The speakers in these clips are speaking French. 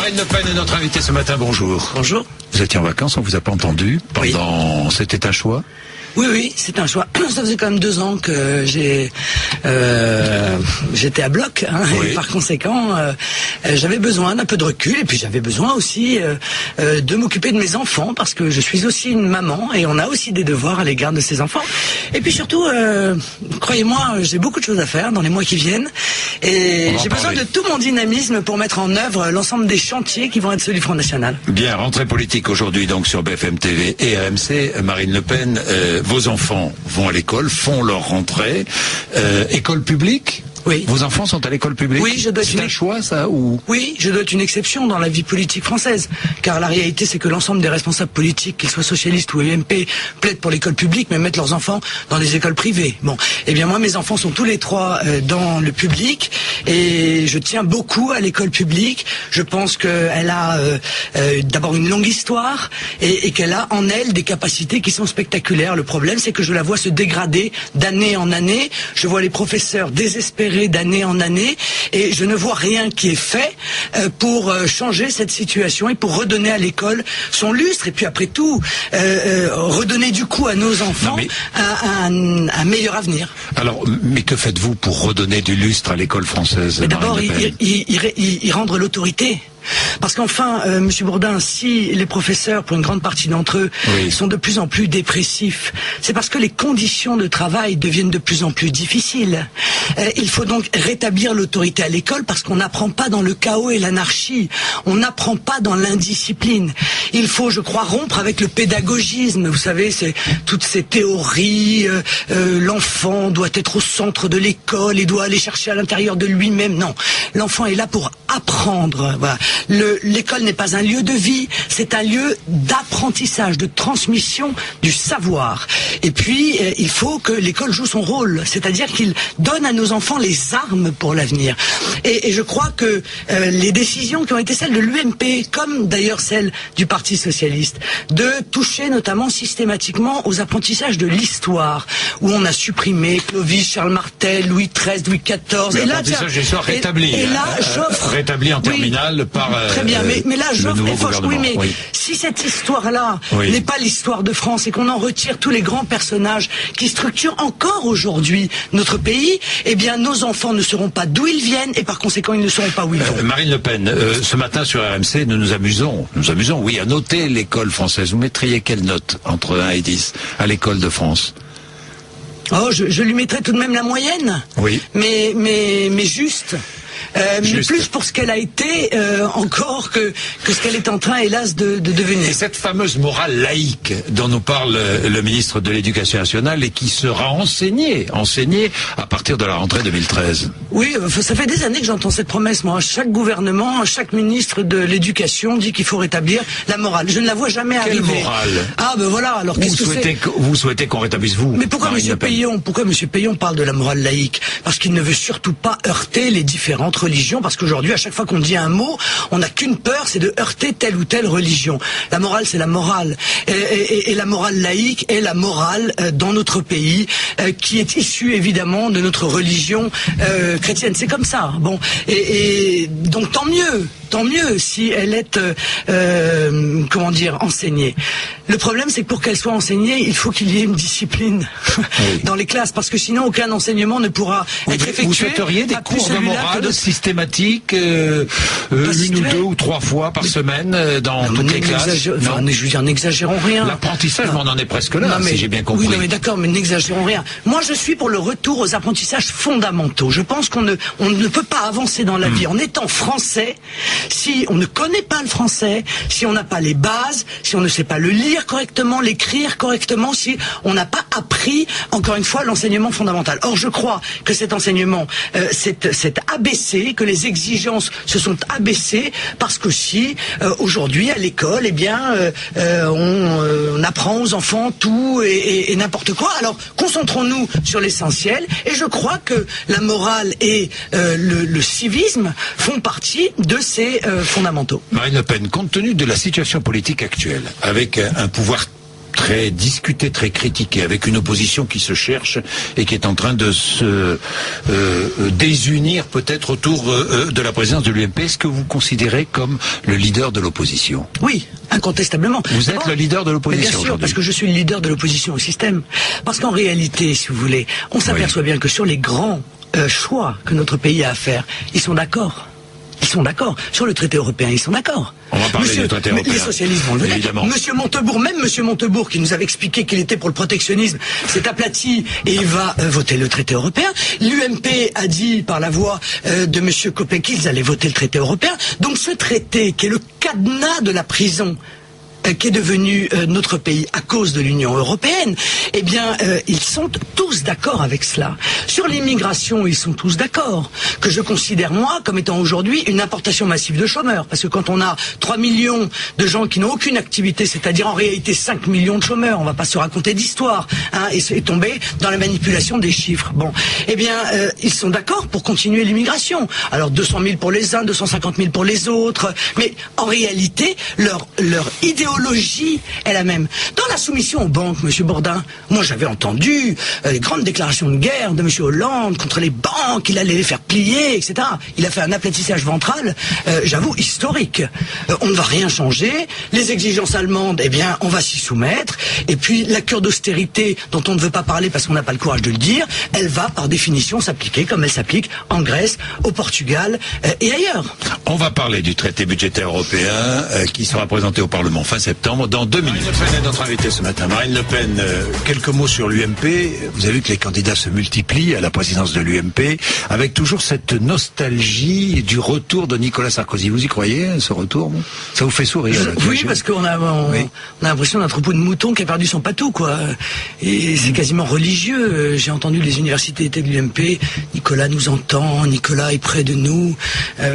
Marine Le Pen est notre invitée ce matin, bonjour. Bonjour. Vous étiez en vacances, on vous a pas entendu pendant... Oui. C'était un choix? Oui, c'est un choix. Ça faisait quand même 2 ans que j'étais à bloc, hein, oui. Et par conséquent, j'avais besoin d'un peu de recul, et puis j'avais besoin aussi de m'occuper de mes enfants, parce que je suis aussi une maman, et on a aussi des devoirs à l'égard de ses enfants. Et puis surtout, croyez-moi, j'ai beaucoup de choses à faire dans les mois qui viennent, et j'ai besoin de tout mon dynamisme pour mettre en œuvre l'ensemble des chantiers qui vont être ceux du Front National. Bien, rentrée politique aujourd'hui donc sur BFM TV et RMC. Marine Le Pen, vos enfants vont à l'école, font leur rentrée. École publique? Oui. Vos enfants sont à l'école publique? Oui, je dois être un choix, ça, ou? Oui, je dois être une exception dans la vie politique française. Car la réalité, c'est que l'ensemble des responsables politiques, qu'ils soient socialistes ou UMP, plaident pour l'école publique, mais mettent leurs enfants dans des écoles privées. Bon. Eh bien, moi, mes enfants sont tous les 3 dans le public, et je tiens beaucoup à l'école publique. Je pense qu'elle a d'abord une longue histoire, et qu'elle a en elle des capacités qui sont spectaculaires. Le problème, c'est que je la vois se dégrader d'année en année. Je vois les professeurs désespérés d'année en année, et je ne vois rien qui est fait pour changer cette situation et pour redonner à l'école son lustre, et puis après tout redonner du coup à nos enfants un meilleur avenir. Alors, mais que faites-vous pour redonner du lustre à l'école française? Mais d'abord, y rendre l'autorité. Parce qu'enfin, Monsieur Bourdin, si les professeurs, pour une grande partie d'entre eux, sont de plus en plus dépressifs, c'est parce que les conditions de travail deviennent de plus en plus difficiles. Il faut donc rétablir l'autorité à l'école, parce qu'on n'apprend pas dans le chaos et l'anarchie, on n'apprend pas dans l'indiscipline. Il faut, je crois, rompre avec le pédagogisme. Vous savez, c'est toutes ces théories, l'enfant doit être au centre de l'école et doit aller chercher à l'intérieur de lui-même. Non, l'enfant est là pour apprendre. Voilà. L'école n'est pas un lieu de vie, c'est un lieu d'apprentissage, de transmission du savoir. Et puis, il faut que l'école joue son rôle, c'est-à-dire qu'il donne à nos enfants les armes pour l'avenir. Et je crois que les décisions qui ont été celles de l'UMP, comme d'ailleurs celles du Parti Socialiste, de toucher notamment systématiquement aux apprentissages de l'histoire, où on a supprimé Clovis, Charles Martel, Louis XIII, Louis XIV. Et là, rétabli. Et là, j'offre... rétabli en terminale par... Très bien, mais là, j'offre et Foch, si cette histoire-là n'est pas l'histoire de France, et qu'on en retire tous les grands personnages qui structurent encore aujourd'hui notre pays, eh bien, nos enfants ne seront pas d'où ils viennent, et par conséquent, ils ne seront pas où ils vont. Marine Le Pen, ce matin sur RMC, nous nous amusons, oui, à noter l'école française. Vous mettriez quelle note entre 1 et 10 à l'école de France? Oh, je lui mettrais tout de même la moyenne. Oui. Mais juste. Mais plus pour ce qu'elle a été encore que ce qu'elle est en train, hélas, de devenir. Et cette fameuse morale laïque dont nous parle le ministre de l'Éducation nationale, et qui sera enseignée à partir de la rentrée 2013. Oui, ça fait des années que j'entends cette promesse, moi. Chaque gouvernement, chaque ministre de l'Éducation dit qu'il faut rétablir la morale. Je ne la vois jamais arriver. Quelle morale? Ah ben voilà, alors qu'est-ce que c'est? Vous souhaitez qu'on rétablisse vous? Mais pourquoi Monsieur Payon parle de la morale laïque? Parce qu'il ne veut surtout pas heurter les différentes religion, parce qu'aujourd'hui, à chaque fois qu'on dit un mot, on n'a qu'une peur, c'est de heurter telle ou telle religion. La morale, c'est la morale. Et la morale laïque est la morale dans notre pays, qui est issue évidemment de notre religion chrétienne. C'est comme ça. Bon, et donc tant mieux si elle est enseignée. Le problème, c'est que pour qu'elle soit enseignée, il faut qu'il y ait une discipline dans les classes, parce que sinon aucun enseignement ne pourra être effectué. Vous souhaiteriez des cours de morale systématiques, 1 ou 2 ou 3 fois par semaine dans toutes les classes? Je veux dire, n'exagérons rien. L'apprentissage, on en est presque là, si j'ai bien compris. Oui, mais d'accord, mais n'exagérons rien. Moi, je suis pour le retour aux apprentissages fondamentaux. Je pense qu'on ne peut pas avancer dans la vie en étant français si on ne connaît pas le français, si on n'a pas les bases, si on ne sait pas le lire correctement, l'écrire correctement, si on n'a pas appris, encore une fois, l'enseignement fondamental. Or, je crois que cet enseignement s'est abaissé, que les exigences se sont abaissées, parce qu'aussi, aujourd'hui, à l'école, eh bien, on apprend aux enfants tout et n'importe quoi. Alors, concentrons-nous sur l'essentiel, et je crois que la morale et le civisme font partie de ces fondamentaux. Marine Le Pen, compte tenu de la situation politique actuelle, avec un pouvoir très discuté, très critiqué, avec une opposition qui se cherche et qui est en train de se désunir peut-être autour de la présidence de l'UMP. Est-ce que vous considérez comme le leader de l'opposition? Oui, incontestablement. Vous êtes le leader de l'opposition aujourd'hui? Bien sûr, parce que je suis le leader de l'opposition au système. Parce qu'en réalité, si vous voulez, on s'aperçoit bien que sur les grands choix que notre pays a à faire, ils sont d'accord. Ils sont d'accord. Sur le traité européen, ils sont d'accord. On va parler du traité européen. Les socialistes vont le voter. Évidemment. Monsieur Montebourg, qui nous avait expliqué qu'il était pour le protectionnisme, s'est aplati et il va voter le traité européen. L'UMP a dit par la voix de Monsieur Copé qu'ils allaient voter le traité européen. Donc ce traité, qui est le cadenas de la prison, qui est devenu notre pays à cause de l'Union européenne, eh bien, ils sont tous d'accord avec cela. Sur l'immigration, ils sont tous d'accord. Que je considère, moi, comme étant aujourd'hui une importation massive de chômeurs. Parce que quand on a 3 millions de gens qui n'ont aucune activité, c'est-à-dire en réalité 5 millions de chômeurs, on va pas se raconter d'histoire, hein, et tomber dans la manipulation des chiffres. Bon, eh bien, ils sont d'accord pour continuer l'immigration. Alors 200 000 pour les uns, 250 000 pour les autres, mais en réalité, leur idéologie est la même. Dans la soumission aux banques, Monsieur Bourdin, moi j'avais entendu les grandes déclarations de guerre de Monsieur Hollande contre les banques, il allait les faire plier, etc. Il a fait un aplatissage ventral, j'avoue, historique. On ne va rien changer, les exigences allemandes, eh bien, on va s'y soumettre, et puis la cure d'austérité dont on ne veut pas parler parce qu'on n'a pas le courage de le dire, elle va par définition s'appliquer comme elle s'applique en Grèce, au Portugal et ailleurs. On va parler du traité budgétaire européen qui sera présenté au Parlement fin septembre, dans 2 minutes. Marine Le Pen est notre invitée ce matin. Marine Le Pen, quelques mots sur l'UMP. Vous avez vu que les candidats se multiplient à la présidence de l'UMP, avec toujours cette nostalgie du retour de Nicolas Sarkozy. Vous y croyez, ce retour? Ça vous fait sourire? Oui, parce qu'on a l'impression d'un troupeau de moutons qui a perdu son patou, quoi. Et c'est quasiment religieux. J'ai entendu les universités de l'UMP. Nicolas nous entend, Nicolas est près de nous.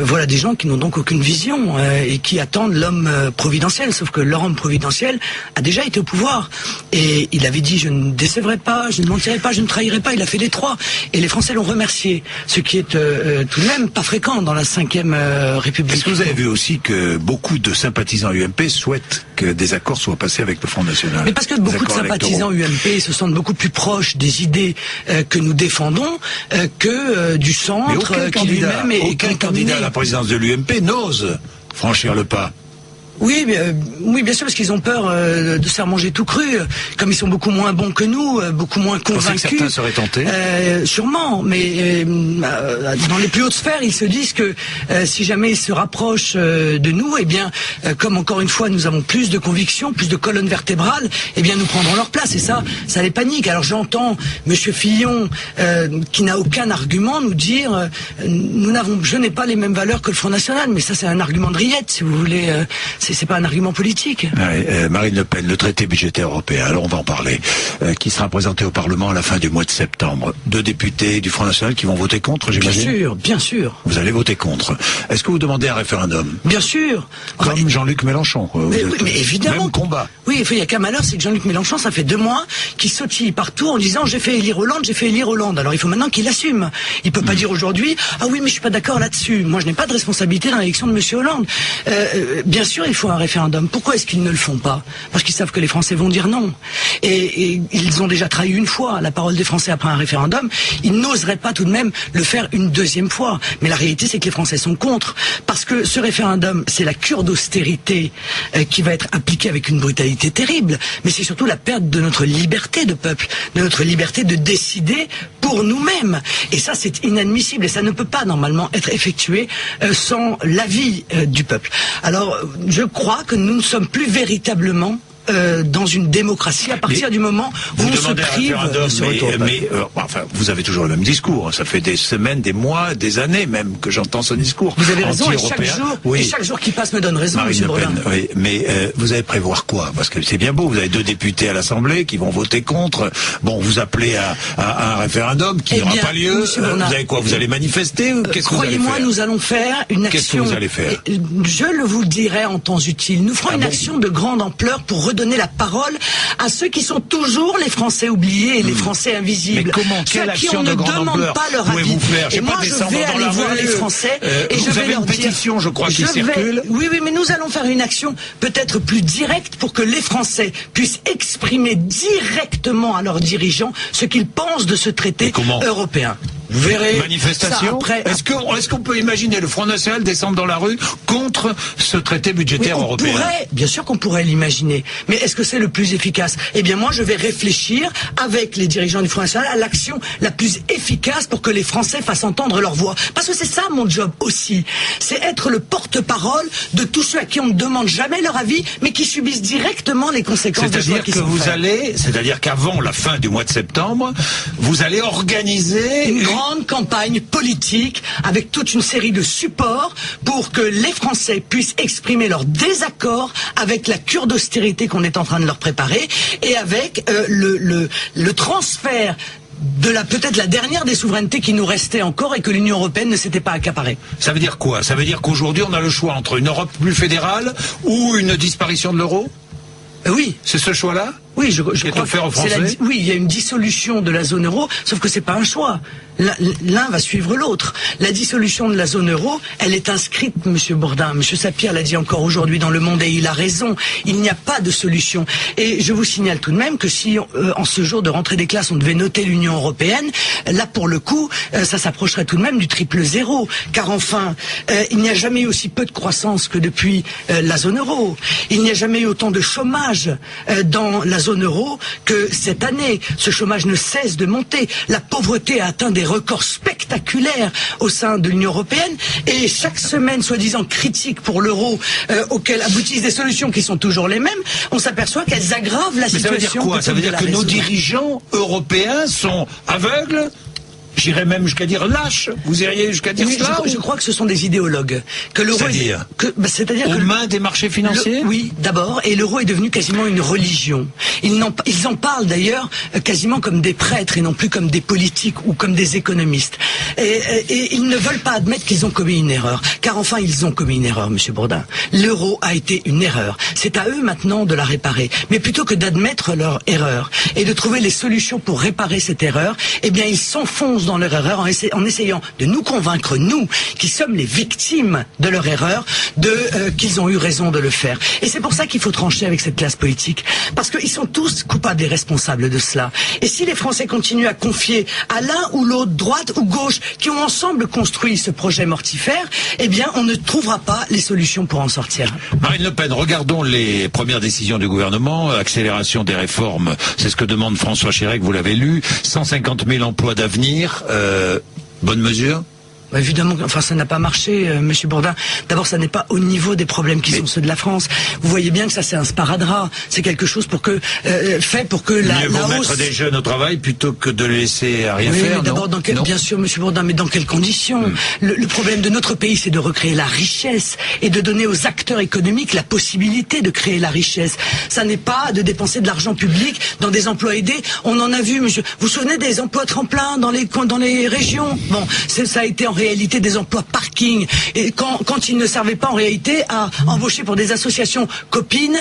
Voilà des gens qui n'ont donc aucune vision et qui attendent l'homme providentiel. Sauf que leur homme providentiel a déjà été au pouvoir. Et il avait dit, je ne décevrai pas, je ne mentirai pas, je ne trahirai pas. Il a fait les trois. Et les Français l'ont remercié. Ce qui est tout de même pas fréquent dans la 5e République. Est-ce que vous avez vu aussi que beaucoup de sympathisants UMP souhaitent que des accords soient passés avec le Front National? Mais parce que beaucoup de sympathisants UMP se sentent beaucoup plus proches des idées que nous défendons que du centre qui lui-même est aucun candidat à la présidence de l'UMP n'ose franchir le pas. Oui, bien sûr, parce qu'ils ont peur de se faire manger tout cru. Comme ils sont beaucoup moins bons que nous, beaucoup moins convaincus. Que certains seraient tentés. Sûrement, mais dans les plus hautes sphères, ils se disent que si jamais ils se rapprochent de nous, eh bien, comme encore une fois, nous avons plus de convictions, plus de colonne vertébrale, eh bien, nous prendrons leur place. Et ça les panique. Alors j'entends Monsieur Fillon, qui n'a aucun argument, nous dire je n'ai pas les mêmes valeurs que le Front National. Mais ça, c'est un argument de rillette, si vous voulez. C'est pas un argument politique. Marine Le Pen, le traité budgétaire européen, alors on va en parler, qui sera présenté au Parlement à la fin du mois de septembre. 2 députés du Front National qui vont voter contre, j'imagine. Bien sûr. Vous allez voter contre. Est-ce que vous demandez un référendum? Bien sûr. Comme Jean-Luc Mélenchon. Mais évidemment. Même combat. Oui, il y a qu'un malheur, c'est que Jean-Luc Mélenchon, ça fait 2 mois qu'il sautille partout en disant j'ai fait élire Hollande. Alors il faut maintenant qu'il assume. Il peut pas dire aujourd'hui ah oui mais je suis pas d'accord là-dessus. Moi je n'ai pas de responsabilité dans l'élection de Monsieur Hollande. Bien sûr il faut un référendum. Pourquoi est-ce qu'ils ne le font pas? Parce qu'ils savent que les Français vont dire non. Et ils ont déjà trahi une fois la parole des Français après un référendum. Ils n'oseraient pas tout de même le faire une 2e fois. Mais la réalité, c'est que les Français sont contre. Parce que ce référendum, c'est la cure d'austérité qui va être appliquée avec une brutalité terrible. Mais c'est surtout la perte de notre liberté de peuple, de notre liberté de décider pour nous-mêmes. Et ça, c'est inadmissible. Et ça ne peut pas normalement être effectué sans l'avis du peuple. Alors, je crois que nous ne sommes plus véritablement dans une démocratie à partir du moment où on se prive de ce retour. Enfin, vous avez toujours le même discours. Ça fait des semaines, des mois, des années même que j'entends ce discours. Vous avez raison, et chaque jour qui passe me donne raison, Monsieur Bourdin. Oui, mais vous allez prévoir quoi? Parce que c'est bien beau, vous avez 2 députés à l'Assemblée qui vont voter contre. Bon, vous appelez à un référendum qui n'aura pas lieu. Vous avez quoi? Vous allez manifester ou qu'est-ce que vous allez faire? Croyez-moi, nous allons faire une action. Qu'est-ce que vous allez faire? Je vous le dirai en temps utile. Nous ferons une action de grande ampleur pour redonner la parole à ceux qui sont toujours les Français oubliés et les Français invisibles. Mais comment, quelle action de grande ampleur pouvez-vous faire? Et moi, je vais aller voir les Français et je vais leur dire... Vous avez une pétition, je crois, qui circule. Oui, mais nous allons faire une action peut-être plus directe pour que les Français puissent exprimer directement à leurs dirigeants ce qu'ils pensent de ce traité européen. Vous verrez. Manifestation. Est-ce qu'on peut imaginer le Front National descendre dans la rue contre ce traité budgétaire européen? Bien sûr qu'on pourrait l'imaginer. Mais est-ce que c'est le plus efficace? Eh bien, moi, je vais réfléchir avec les dirigeants du Front National à l'action la plus efficace pour que les Français fassent entendre leur voix. Parce que c'est ça mon job aussi. C'est être le porte-parole de tous ceux à qui on ne demande jamais leur avis, mais qui subissent directement les conséquences des choix qui sont faits. C'est-à-dire qu'avant la fin du mois de septembre, vous allez organiser une grande campagne politique avec toute une série de supports pour que les Français puissent exprimer leur désaccord avec la cure d'austérité qu'on est en train de leur préparer et avec le transfert de peut-être la dernière des souverainetés qui nous restait encore et que l'Union européenne ne s'était pas accaparée. Ça veut dire quoi? Ça veut dire qu'aujourd'hui on a le choix entre une Europe plus fédérale ou une disparition de l'euro? Oui. C'est ce choix-là? Oui, je crois que oui, il y a une dissolution de la zone euro, sauf que c'est pas un choix. L'un va suivre l'autre. La dissolution de la zone euro, elle est inscrite, Monsieur Bourdin. Monsieur Sapir l'a dit encore aujourd'hui dans Le Monde et il a raison. Il n'y a pas de solution. Et je vous signale tout de même que si, en ce jour de rentrée des classes, on devait noter l'Union européenne, là, pour le coup, ça s'approcherait tout de même du triple zéro. Car enfin, il n'y a jamais eu aussi peu de croissance que depuis la zone euro. Il n'y a jamais eu autant de chômage dans la zone euro que cette année. Ce chômage ne cesse de monter. La pauvreté a atteint des records spectaculaires au sein de l'Union européenne et chaque semaine, soi-disant critique pour l'euro, auxquelles aboutissent des solutions qui sont toujours les mêmes, on s'appperçoit qu'elles aggravent la situation. Ça veut dire quoi? Ça veut dire que nos dirigeants européens sont aveugles? J'irais même jusqu'à dire lâche. Vous iriez jusqu'à dire cela? Je crois que ce sont des idéologues. C'est-à-dire aux mains des marchés financiers? Oui, d'abord. Et l'euro est devenu quasiment une religion. Ils en parlent d'ailleurs quasiment comme des prêtres et non plus comme des politiques ou comme des économistes. Et ils ne veulent pas admettre qu'ils ont commis une erreur. Car enfin, ils ont commis une erreur, Monsieur Bourdin. L'euro a été une erreur. C'est à eux maintenant de la réparer. Mais plutôt que d'admettre leur erreur et de trouver les solutions pour réparer cette erreur, eh bien, ils s'enfoncent dans leur erreur en essayant de nous convaincre, nous, qui sommes les victimes de leur erreur, qu'ils ont eu raison de le faire. Et c'est pour ça qu'il faut trancher avec cette classe politique. Parce qu'ils sont tous coupables et responsables de cela. Et si les Français continuent à confier à l'un ou l'autre, droite ou gauche, qui ont ensemble construit ce projet mortifère, eh bien, on ne trouvera pas les solutions pour en sortir. Marine Le Pen, regardons les premières décisions du gouvernement. Accélération des réformes, c'est ce que demande François Chérec, vous l'avez lu. 150 000 emplois d'avenir. Bonne mesure? Évidemment, enfin, ça n'a pas marché, Monsieur Bourdin. D'abord, ça n'est pas au niveau des problèmes qui sont ceux de la France. Vous voyez bien que ça, c'est un sparadrap. C'est quelque chose pour que fait pour que la hausse... mettre des jeunes au travail plutôt que de les laisser à rien faire. Mais d'abord, bien sûr, Monsieur Bourdin, mais dans quelles conditions? Le problème de notre pays, c'est de recréer la richesse et de donner aux acteurs économiques la possibilité de créer la richesse. Ça n'est pas de dépenser de l'argent public dans des emplois aidés. On en a vu, Monsieur. Vous vous souvenez des emplois tremplins dans les régions? Bon, ça a été en réalité des emplois parking, et quand ils ne servaient pas en réalité à embaucher pour des associations copines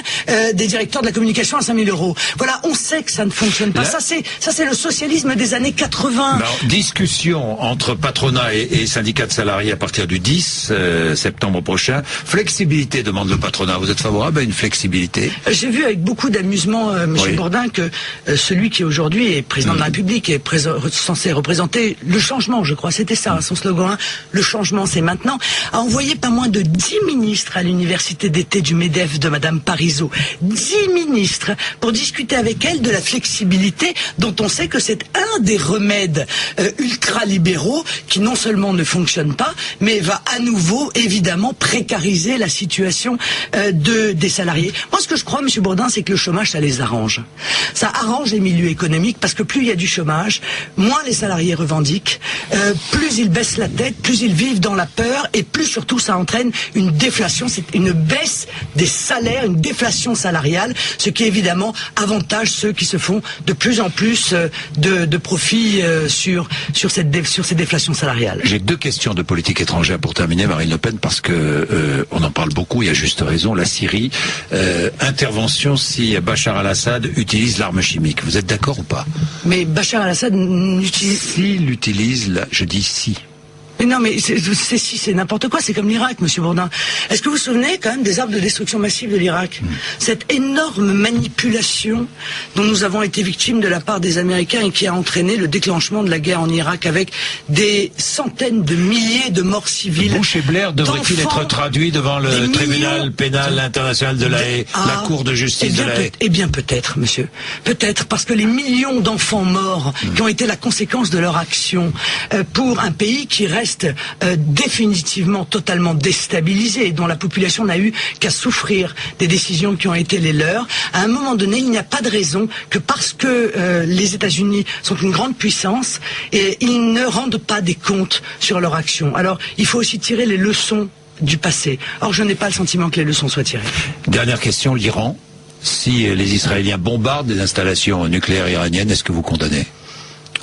des directeurs de la communication à 5 000 €. Voilà, on sait que ça ne fonctionne pas. Ça c'est le socialisme des années 80. Alors, discussion entre patronat et syndicats de salariés à partir du 10 septembre prochain. Flexibilité, demande le patronat. Vous êtes favorable à une flexibilité? J'ai vu avec beaucoup d'amusement, Monsieur Bourdin, que celui qui aujourd'hui est président de la République est censé représenter le changement, je crois. C'était ça, son slogan. Le changement, c'est maintenant, a envoyé pas moins de 10 ministres à l'université d'été du MEDEF de Madame Parizeau. 10 ministres pour discuter avec elle de la flexibilité dont on sait que c'est un des remèdes ultra-libéraux qui non seulement ne fonctionne pas, mais va à nouveau, évidemment, précariser la situation des salariés. Moi, ce que je crois, Monsieur Bourdin, c'est que le chômage, ça les arrange. Ça arrange les milieux économiques parce que plus il y a du chômage, moins les salariés revendiquent, plus ils baissent la tête dette, plus ils vivent dans la peur, et plus surtout ça entraîne une déflation, c'est une baisse des salaires, une déflation salariale, ce qui évidemment avantage ceux qui se font de plus en plus de profits sur ces déflations salariales. J'ai 2 questions de politique étrangère pour terminer, Marine Le Pen, parce que on en parle beaucoup, il y a juste raison. La Syrie, intervention si Bachar al-Assad utilise l'arme chimique. Vous êtes d'accord ou pas? Mais Bachar al-Assad n'utilise... S'il utilise, je dis si. Mais non, mais c'est n'importe quoi, c'est comme l'Irak, monsieur Bourdin. Est-ce que vous vous souvenez quand même des armes de destruction massive de l'Irak? Cette énorme manipulation dont nous avons été victimes de la part des Américains et qui a entraîné le déclenchement de la guerre en Irak avec des centaines de milliers de morts civiles. Bush et Blair devraient-ils être traduits devant le tribunal pénal international de La Haye, la Cour de justice de La Haye? Eh bien peut-être, monsieur. Peut-être, parce que les millions d'enfants morts qui ont été la conséquence de leur action pour un pays qui reste définitivement totalement déstabilisé, dont la population n'a eu qu'à souffrir des décisions qui ont été les leurs. À un moment donné, il n'y a pas de raison que parce que les États-Unis sont une grande puissance, et ils ne rendent pas des comptes sur leur action. Alors, il faut aussi tirer les leçons du passé. Or, je n'ai pas le sentiment que les leçons soient tirées. Dernière question, l'Iran. Si les Israéliens bombardent des installations nucléaires iraniennes, est-ce que vous condamnez?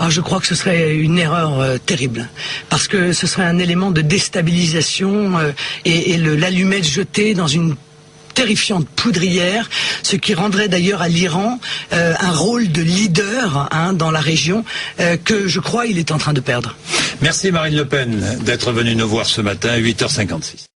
Je crois que ce serait une erreur terrible, parce que ce serait un élément de déstabilisation et l'allumette jetée dans une terrifiante poudrière, ce qui rendrait d'ailleurs à l'Iran un rôle de leader dans la région que je crois il est en train de perdre. Merci Marine Le Pen d'être venue nous voir ce matin à 8h56.